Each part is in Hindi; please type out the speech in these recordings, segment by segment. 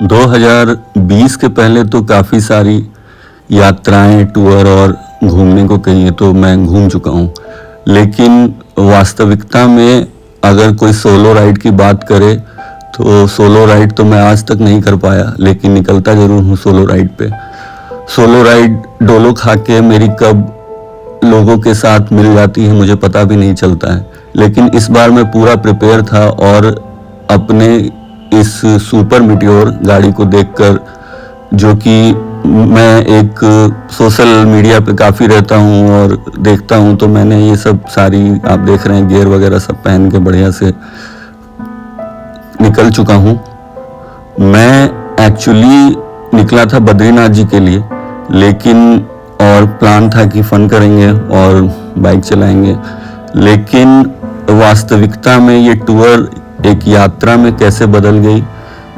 2020 के पहले तो काफ़ी सारी यात्राएं, टूर और घूमने को कहिए तो मैं घूम चुका हूँ, लेकिन वास्तविकता में अगर कोई सोलो राइड की बात करे तो सोलो राइड तो मैं आज तक नहीं कर पाया, लेकिन निकलता ज़रूर हूँ सोलो राइड पे। सोलो राइड डोलो खा के मेरी कब लोगों के साथ मिल जाती है मुझे पता भी नहीं चलता है, लेकिन इस बार मैं पूरा प्रिपेयर था और अपने इस सुपर मीटियोर गाड़ी को देखकर, जो कि मैं एक सोशल मीडिया पे काफ़ी रहता हूँ और देखता हूँ, तो मैंने ये सब सारी आप देख रहे हैं गियर वगैरह सब पहन के बढ़िया से निकल चुका हूँ। मैं एक्चुअली निकला था बद्रीनाथ जी के लिए, लेकिन और प्लान था कि फ़न करेंगे और बाइक चलाएंगे, लेकिन वास्तविकता में ये टूर एक यात्रा में कैसे बदल गई,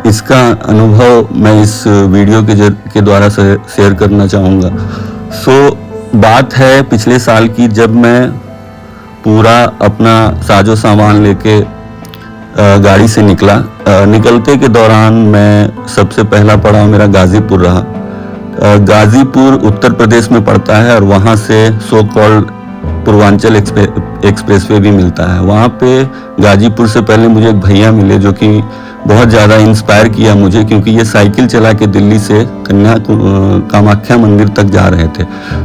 इसका अनुभव मैं इस वीडियो के द्वारा शेयर करना चाहूँगा। बात है पिछले साल की, जब मैं पूरा अपना साजो सामान लेके गाड़ी से निकला। निकलते के दौरान मैं सबसे पहला पड़ाव मेरा गाज़ीपुर रहा। गाज़ीपुर उत्तर प्रदेश में पड़ता है और वहाँ से सो कॉल्ड पूर्वांचल एक्सप्रेसवे भी मिलता है। वहाँ पे गाजीपुर से पहले मुझे एक भैया मिले जो कि बहुत ज़्यादा इंस्पायर किया मुझे, क्योंकि ये साइकिल चला के दिल्ली से कामाख्या मंदिर तक जा रहे थे।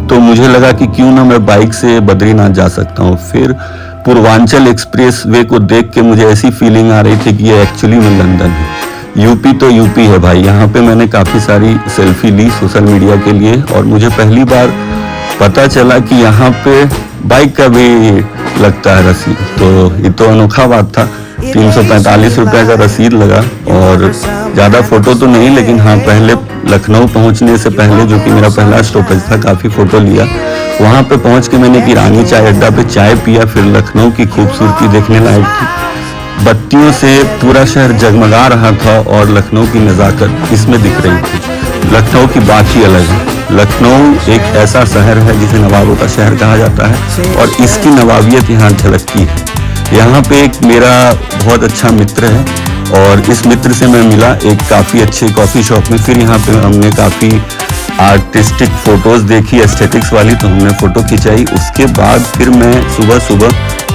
तो मुझे लगा कि क्यों ना मैं बाइक से बद्रीनाथ जा सकता हूँ। फिर पूर्वांचल एक्सप्रेस वे को देख के मुझे ऐसी फीलिंग आ रही थी कि ये एक्चुअली में लंदन है। यूपी तो यूपी है भाई। यहाँ पे मैंने काफ़ी सारी सेल्फी ली सोशल मीडिया के लिए, और मुझे पहली बार पता चला कि यहाँ पे बाइक का भी लगता है रसीद। तो ये तो अनोखा बात था। 345 रुपये का रसीद लगा, और ज़्यादा फ़ोटो तो नहीं, लेकिन हाँ पहले लखनऊ पहुँचने से पहले, जो कि मेरा पहला स्टॉपेज था, काफ़ी फ़ोटो लिया। वहाँ पे पहुँच के मैंने किरानी चाय अड्डा पे चाय पिया। फिर लखनऊ की खूबसूरती देखने लायक थी। बत्तियों से पूरा शहर जगमगा रहा था और लखनऊ की नज़ाकत इसमें दिख रही थी। लखनऊ की बात ही अलग है। लखनऊ एक ऐसा शहर है जिसे नवाबों का शहर कहा जाता है, और इसकी नवाबियत यहाँ झलकती है। यहाँ पे एक मेरा बहुत अच्छा मित्र है, और इस मित्र से मैं मिला एक काफ़ी अच्छे कॉफ़ी शॉप में। फिर यहाँ पे हमने काफ़ी आर्टिस्टिक फ़ोटोज़ देखी, एस्थेटिक्स वाली, तो हमने फ़ोटो खिंचाई। उसके बाद फिर मैं सुबह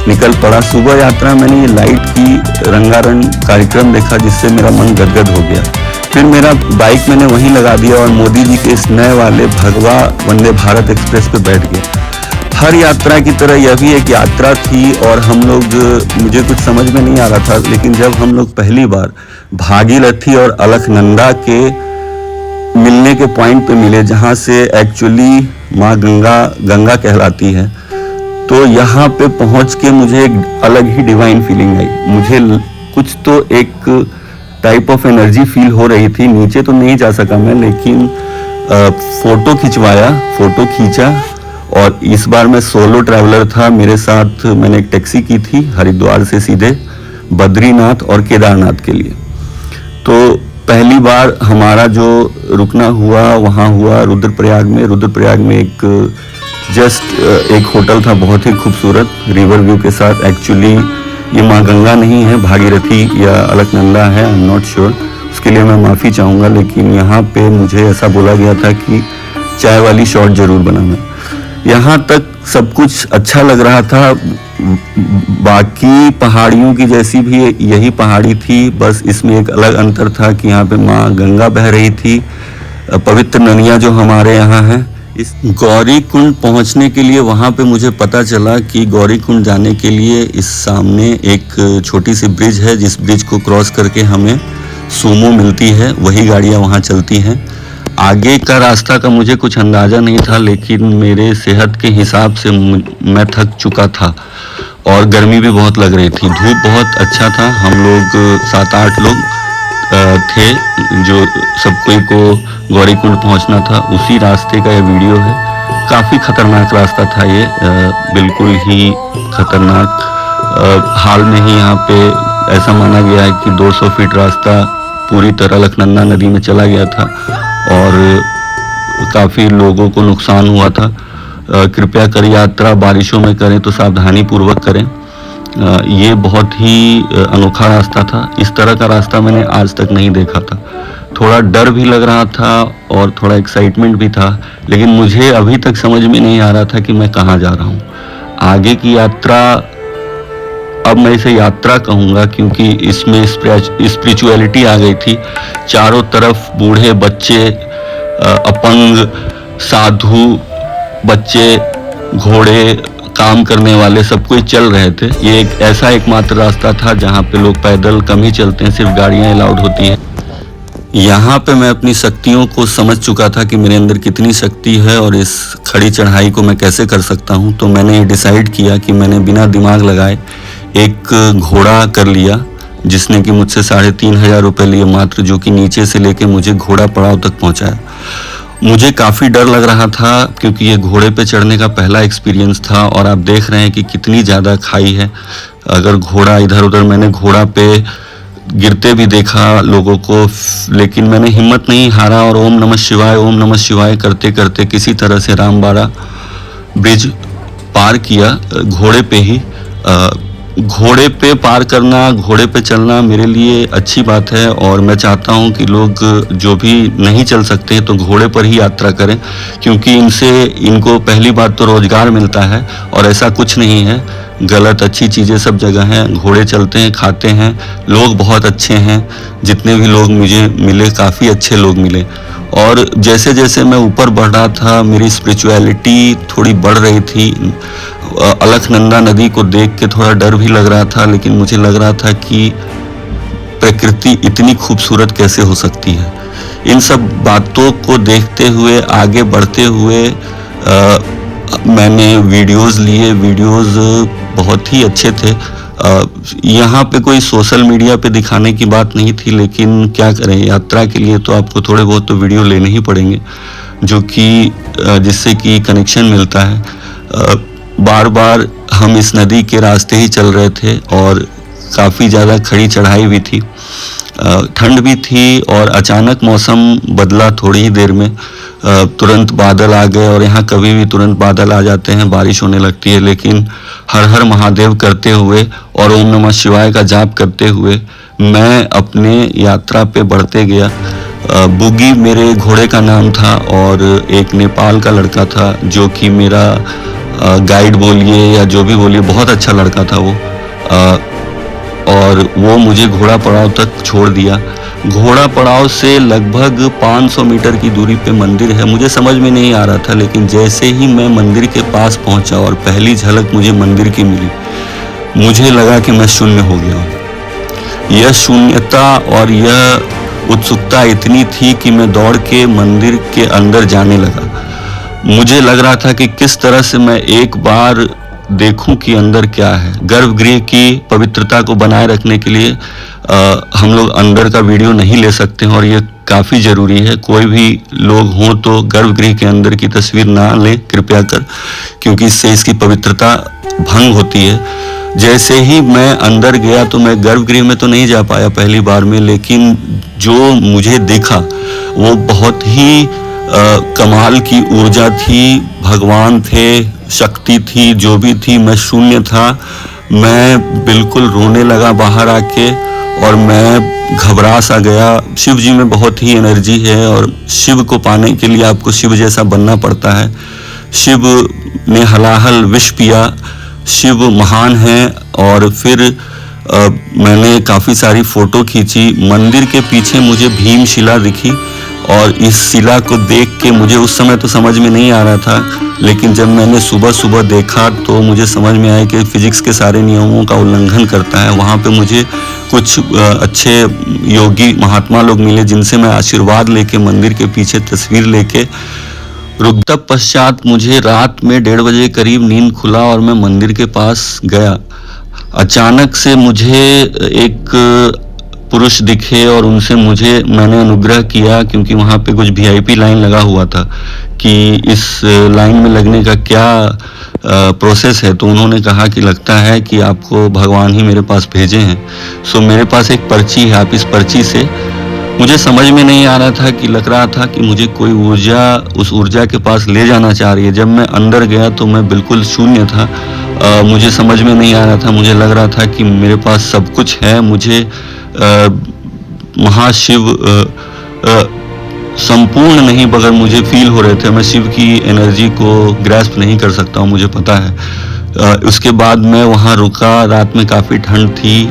निकल पड़ा। सुबह यात्रा मैंने ये लाइट की रंगारंग कार्यक्रम देखा, जिससे मेरा मन गदगद हो गया। फिर मेरा बाइक मैंने वहीं लगा दिया और मोदी जी के इस नए वाले भगवा वंदे भारत एक्सप्रेस पे बैठ गया। हर यात्रा की तरह यह भी एक यात्रा थी, और हम लोग, मुझे कुछ समझ में नहीं आ रहा था, लेकिन जब हम लोग पहली बार भागीरथी और अलकनंदा के मिलने के पॉइंट पे मिले, जहाँ से एक्चुअली माँ गंगा कहलाती है, तो यहाँ पे पहुँच के मुझे एक अलग ही डिवाइन फीलिंग आई। मुझे कुछ तो एक टाइप ऑफ एनर्जी फील हो रही थी। नीचे तो नहीं जा सका मैं, लेकिन फ़ोटो खींचा। और इस बार मैं सोलो ट्रैवलर था। मेरे साथ मैंने एक टैक्सी की थी हरिद्वार से सीधे बद्रीनाथ और केदारनाथ के लिए। तो पहली बार हमारा जो रुकना हुआ वहाँ हुआ रुद्रप्रयाग में एक होटल था बहुत ही खूबसूरत रिवर व्यू के साथ। एक्चुअली ये माँ गंगा नहीं है, भागीरथी या अलकनंदा है, आई एम नॉट श्योर, उसके लिए मैं माफ़ी चाहूँगा। लेकिन यहाँ पे मुझे ऐसा बोला गया था कि चाय वाली शॉट ज़रूर बनाना। यहाँ तक सब कुछ अच्छा लग रहा था। बाकी पहाड़ियों की जैसी भी यही पहाड़ी थी, बस इसमें एक अलग अंतर था कि यहाँ पे माँ गंगा बह रही थी। पवित्र नदियाँ जो हमारे यहाँ हैं। इस गौरी कुंड पहुँचने के लिए वहाँ पे मुझे पता चला कि गौरी कुंड जाने के लिए इस सामने एक छोटी सी ब्रिज है, जिस ब्रिज को क्रॉस करके हमें सूमो मिलती है, वही गाड़ियाँ वहाँ चलती हैं। आगे का रास्ता का मुझे कुछ अंदाज़ा नहीं था, लेकिन मेरे सेहत के हिसाब से मैं थक चुका था और गर्मी भी बहुत लग रही थी। धूप बहुत अच्छा था। हम लोग 7-8 लोग थे, जो सब कोई को गौरी कुंड पहुंचना था। उसी रास्ते का ये वीडियो है। काफ़ी ख़तरनाक रास्ता था ये, बिल्कुल ही ख़तरनाक। हाल में ही यहाँ पे ऐसा माना गया है कि 200 फीट रास्ता पूरी तरह अलकनंदा नदी में चला गया था और काफ़ी लोगों को नुकसान हुआ था। कृपया कर यात्रा बारिशों में करें तो सावधानी पूर्वक करें। ये बहुत ही अनोखा रास्ता था। इस तरह का रास्ता मैंने आज तक नहीं देखा था। थोड़ा डर भी लग रहा था और थोड़ा एक्साइटमेंट भी था, लेकिन मुझे अभी तक समझ में नहीं आ रहा था कि मैं कहाँ जा रहा हूँ। आगे की यात्रा, अब मैं इसे यात्रा कहूँगा क्योंकि इसमें स्पिरिचुअलिटी आ गई थी। चारों तरफ बूढ़े, बच्चे, अपंग, साधु, बच्चे, घोड़े, काम करने वाले, सब कोई चल रहे थे। ये एक ऐसा एकमात्र रास्ता था जहाँ पे लोग पैदल कम ही चलते हैं, सिर्फ गाड़ियाँ अलाउड होती हैं। यहाँ पे मैं अपनी शक्तियों को समझ चुका था कि मेरे अंदर कितनी शक्ति है और इस खड़ी चढ़ाई को मैं कैसे कर सकता हूँ। तो मैंने ये डिसाइड किया कि मैंने बिना दिमाग लगाए एक घोड़ा कर लिया, जिसने कि मुझसे 3,500 रुपये लिए मात्र, जो कि नीचे से लेके मुझे घोड़ा पड़ाव तक पहुँचाया। मुझे काफ़ी डर लग रहा था क्योंकि ये घोड़े पे चढ़ने का पहला एक्सपीरियंस था और आप देख रहे हैं कि कितनी ज़्यादा खाई है। अगर घोड़ा इधर उधर, मैंने घोड़ा पे गिरते भी देखा लोगों को, लेकिन मैंने हिम्मत नहीं हारा और ओम नमः शिवाय करते करते किसी तरह से रामबाड़ा ब्रिज पार किया, घोड़े पे ही। घोड़े पे पार करना, घोड़े पे चलना मेरे लिए अच्छी बात है और मैं चाहता हूँ कि लोग जो भी नहीं चल सकते हैं तो घोड़े पर ही यात्रा करें, क्योंकि इनको पहली बात तो रोजगार मिलता है और ऐसा कुछ नहीं है गलत, अच्छी चीज़ें सब जगह हैं। घोड़े चलते हैं, खाते हैं, लोग बहुत अच्छे हैं। जितने भी लोग मुझे मिले, काफ़ी अच्छे लोग मिले। और जैसे जैसे मैं ऊपर बढ़ रहा था, मेरी स्पिरिचुअलिटी थोड़ी बढ़ रही थी। अलकनंदा नदी को देख के थोड़ा डर भी लग रहा था, लेकिन मुझे लग रहा था कि प्रकृति इतनी खूबसूरत कैसे हो सकती है। इन सब बातों को देखते हुए, आगे बढ़ते हुए मैंने वीडियोस लिए। वीडियोस बहुत ही अच्छे थे। यहाँ पे कोई सोशल मीडिया पे दिखाने की बात नहीं थी, लेकिन क्या करें, यात्रा के लिए तो आपको थोड़े बहुत तो वीडियो लेने ही पड़ेंगे, जो कि जिससे कि कनेक्शन मिलता है। बार बार हम इस नदी के रास्ते ही चल रहे थे और काफ़ी ज़्यादा खड़ी चढ़ाई भी थी, ठंड भी थी और अचानक मौसम बदला थोड़ी ही देर में। तुरंत बादल आ गए और यहाँ कभी भी तुरंत बादल आ जाते हैं, बारिश होने लगती है। लेकिन हर हर महादेव करते हुए और ओम नमः शिवाय का जाप करते हुए मैं अपने यात्रा पे बढ़ते गया। बुगी मेरे घोड़े का नाम था और एक नेपाल का लड़का था जो कि मेरा गाइड बोलिए या जो भी बोलिए, बहुत अच्छा लड़का था वो। और वो मुझे घोड़ा पड़ाव तक छोड़ दिया। घोड़ा पड़ाव से लगभग 500 मीटर की दूरी पे मंदिर है। मुझे समझ में नहीं आ रहा था, लेकिन जैसे ही मैं मंदिर के पास पहुंचा और पहली झलक मुझे मंदिर की मिली, मुझे लगा कि मैं शून्य हो गया हूँ। यह शून्यता और यह उत्सुकता इतनी थी कि मैं दौड़ के मंदिर के अंदर जाने लगा। मुझे लग रहा था कि किस तरह से मैं एक बार देखूं कि अंदर क्या है। गर्भगृह की पवित्रता को बनाए रखने के लिए हम लोग अंदर का वीडियो नहीं ले सकते हैं और ये काफ़ी ज़रूरी है। कोई भी लोग हों तो गर्भगृह के अंदर की तस्वीर ना लें कृपया कर, क्योंकि इससे इसकी पवित्रता भंग होती है। जैसे ही मैं अंदर गया तो मैं गर्भगृह में तो नहीं जा पाया पहली बार में, लेकिन जो मुझे दिखा वो बहुत ही कमाल की ऊर्जा थी, भगवान थे, शक्ति थी, जो भी थी। मैं शून्य था। मैं बिल्कुल रोने लगा बाहर आके और मैं घबरा सा गया। शिव जी में बहुत ही एनर्जी है और शिव को पाने के लिए आपको शिव जैसा बनना पड़ता है। शिव ने हलाहल विष पिया, शिव महान है। और फिर मैंने काफ़ी सारी फ़ोटो खींची। मंदिर के पीछे मुझे भीम शिला दिखी और इस शिला को देख के मुझे उस समय तो समझ में नहीं आ रहा था, लेकिन जब मैंने सुबह सुबह देखा तो मुझे समझ में आया कि फिजिक्स के सारे नियमों का उल्लंघन करता है। वहाँ पे मुझे कुछ अच्छे योगी महात्मा लोग मिले जिनसे मैं आशीर्वाद लेके मंदिर के पीछे तस्वीर लेके तब पश्चात मुझे रात में 1:30 बजे करीब नींद खुला और मैं मंदिर के पास गया। अचानक से मुझे एक पुरुष दिखे और उनसे मैंने अनुग्रह किया, क्योंकि वहाँ पे कुछ VIP लाइन लगा हुआ था कि इस लाइन में लगने का क्या प्रोसेस है। तो उन्होंने कहा कि लगता है कि आपको भगवान ही मेरे पास भेजे हैं। सो मेरे पास एक पर्ची है, आप इस पर्ची से, मुझे समझ में नहीं आ रहा था कि लग रहा था कि मुझे कोई ऊर्जा उस ऊर्जा के पास ले जाना चाह रही है। जब मैं अंदर गया तो मैं बिल्कुल शून्य था। मुझे समझ में नहीं आ रहा था। मुझे लग रहा था कि मेरे पास सब कुछ है। मुझे महाशिव संपूर्ण नहीं मगर मुझे फील हो रहे थे। मैं शिव की एनर्जी को ग्रैस्प नहीं कर सकता हूँ, मुझे पता है। उसके बाद मैं वहाँ रुका, रात में काफ़ी ठंड थी।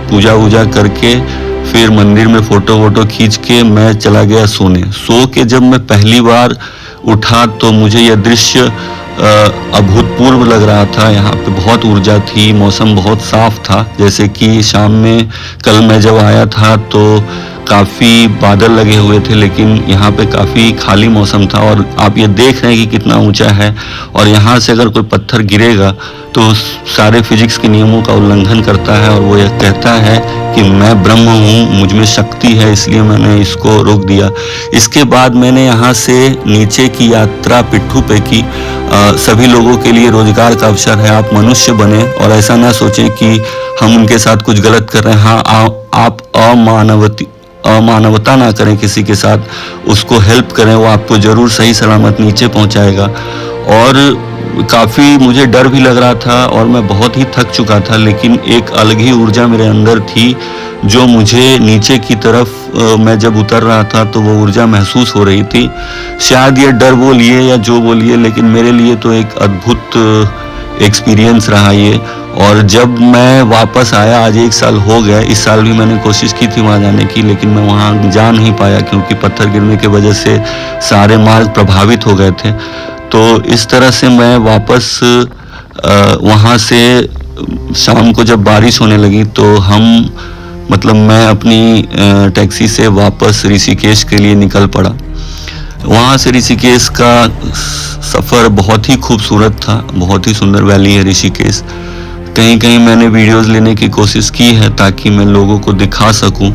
पूजा वूजा करके फिर मंदिर में फ़ोटो वोटो खींच के मैं चला गया सोने। सो के जब मैं पहली बार उठा तो मुझे यह दृश्य अभूतपूर्व लग रहा था। यहाँ पे बहुत ऊर्जा थी, मौसम बहुत साफ था। जैसे कि शाम में कल मैं जब आया था तो काफ़ी बादल लगे हुए थे, लेकिन यहाँ पे काफ़ी खाली मौसम था। और आप ये देख रहे हैं कि कितना ऊंचा है, और यहाँ से अगर कोई पत्थर गिरेगा तो सारे फिजिक्स के नियमों का उल्लंघन करता है, और वो यह कहता है कि मैं ब्रह्म हूँ, मुझ में शक्ति है, इसलिए मैंने इसको रोक दिया। इसके बाद मैंने यहाँ से नीचे की यात्रा पिट्ठू पे की। सभी लोगों के लिए रोजगार का अवसर है। आप मनुष्य बने और ऐसा ना सोचें कि हम उनके साथ कुछ गलत कर रहे हैं। हाँ, आप अमानवता ना करें किसी के साथ, उसको हेल्प करें, वो आपको ज़रूर सही सलामत नीचे पहुंचाएगा। और काफ़ी मुझे डर भी लग रहा था और मैं बहुत ही थक चुका था, लेकिन एक अलग ही ऊर्जा मेरे अंदर थी जो मुझे नीचे की तरफ मैं जब उतर रहा था तो वो ऊर्जा महसूस हो रही थी। शायद ये डर बोलिए या जो बोलिए, लेकिन मेरे लिए तो एक अद्भुत एक्सपीरियंस रहा ये। और जब मैं वापस आया, आज 1 साल हो गया, इस साल भी मैंने कोशिश की थी वहाँ जाने की, लेकिन मैं वहाँ जा नहीं पाया क्योंकि पत्थर गिरने की वजह से सारे मार्ग प्रभावित हो गए थे। तो इस तरह से मैं वापस वहाँ से शाम को जब बारिश होने लगी तो मैं अपनी टैक्सी से वापस ऋषिकेश के लिए निकल पड़ा। वहाँ से ऋषिकेश का सफ़र बहुत ही खूबसूरत था, बहुत ही सुंदर वैली है ऋषिकेश। कहीं कहीं मैंने वीडियोस लेने की कोशिश की है ताकि मैं लोगों को दिखा सकूं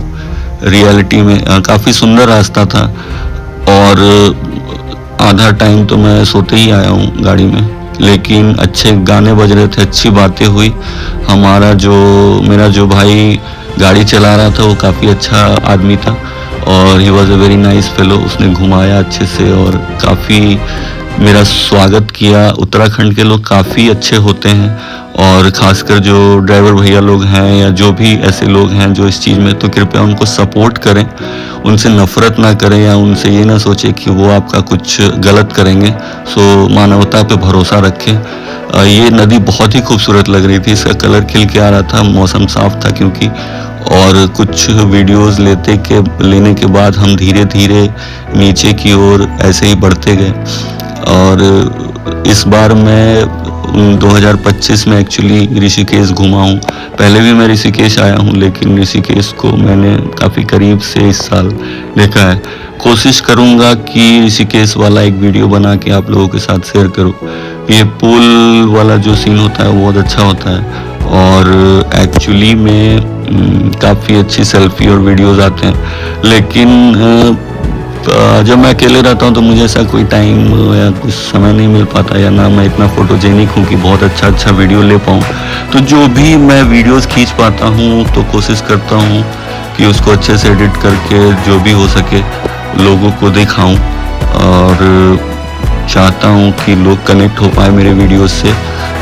रियलिटी में। काफ़ी सुंदर रास्ता था, और आधा टाइम तो मैं सोते ही आया हूँ गाड़ी में, लेकिन अच्छे गाने बज रहे थे, अच्छी बातें हुई। मेरा जो भाई गाड़ी चला रहा था वो काफ़ी अच्छा आदमी था, और he was a very nice fellow. उसने घुमाया अच्छे से और काफ़ी मेरा स्वागत किया। उत्तराखंड के लोग काफ़ी अच्छे होते हैं, और ख़ासकर जो ड्राइवर भैया लोग हैं या जो भी ऐसे लोग हैं जो इस चीज़ में, तो कृपया उनको सपोर्ट करें, उनसे नफ़रत ना करें या उनसे ये ना सोचें कि वो आपका कुछ गलत करेंगे। सो मानवता पे भरोसा रखें। ये नदी बहुत ही खूबसूरत लग रही थी, इसका कलर खिल के आ रहा था, मौसम साफ़ था क्योंकि। और कुछ वीडियोस लेने के बाद हम धीरे धीरे नीचे की ओर ऐसे ही बढ़ते गए। और इस बार मैं 2025 में एक्चुअली ऋषिकेश घूमा हूँ। पहले भी मैं ऋषिकेश आया हूँ, लेकिन ऋषिकेश को मैंने काफ़ी करीब से इस साल देखा है। कोशिश करूँगा कि ऋषिकेश वाला एक वीडियो बना के आप लोगों के साथ शेयर करूँ। ये पुल वाला जो सीन होता है वो बहुत अच्छा होता है, और एक्चुअली में काफ़ी अच्छी सेल्फी और वीडियोस आते हैं। लेकिन जब मैं अकेले रहता हूँ तो मुझे ऐसा कोई टाइम या कुछ समय नहीं मिल पाता, या ना मैं इतना फोटोजेनिक हूँ कि बहुत अच्छा वीडियो ले पाऊँ। तो जो भी मैं वीडियोस खींच पाता हूँ तो कोशिश करता हूँ कि उसको अच्छे से एडिट करके जो भी हो सके लोगों को दिखाऊँ, और चाहता हूँ कि लोग कनेक्ट हो पाए मेरे वीडियोस से।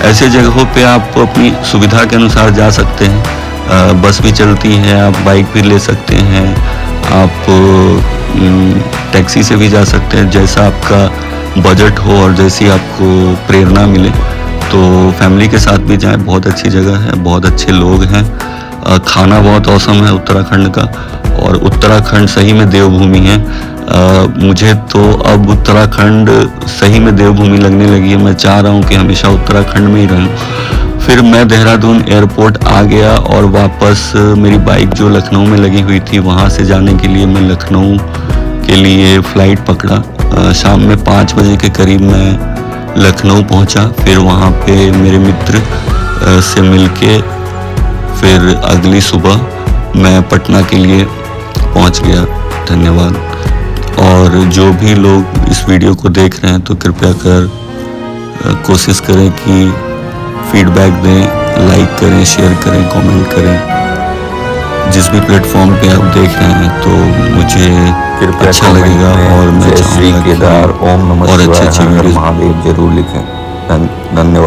ऐसे जगहों पे आप अपनी सुविधा के अनुसार जा सकते हैं। बस भी चलती है, आप बाइक भी ले सकते हैं, आप टैक्सी से भी जा सकते हैं, जैसा आपका बजट हो और जैसी आपको प्रेरणा मिले। तो फैमिली के साथ भी जाएं, बहुत अच्छी जगह है, बहुत अच्छे लोग हैं, खाना बहुत औसम है उत्तराखंड का, और उत्तराखंड सही में देवभूमि है। मुझे तो अब उत्तराखंड सही में देवभूमि लगने लगी है। मैं चाह रहा हूँ कि हमेशा उत्तराखंड में ही रहूँ। फिर मैं देहरादून एयरपोर्ट आ गया और वापस मेरी बाइक जो लखनऊ में लगी हुई थी वहाँ से जाने के लिए मैं लखनऊ के लिए फ़्लाइट पकड़ा। शाम में 5 बजे के करीब मैं लखनऊ पहुँचा। फिर वहाँ पे मेरे मित्र से मिलके फिर अगली सुबह मैं पटना के लिए पहुँच गया। धन्यवाद। और जो भी लोग इस वीडियो को देख रहे हैं तो कृपया कर कोशिश करें कि फीडबैक दें, लाइक करें, शेयर करें, कमेंट करें। जिस भी प्लेटफॉर्म पे आप देख रहे हैं तो मुझे अच्छा लगेगा, और मैं चाहूँगा कि और अच्छे वीडियो महादेव जरूर लिखें। धन्यवाद।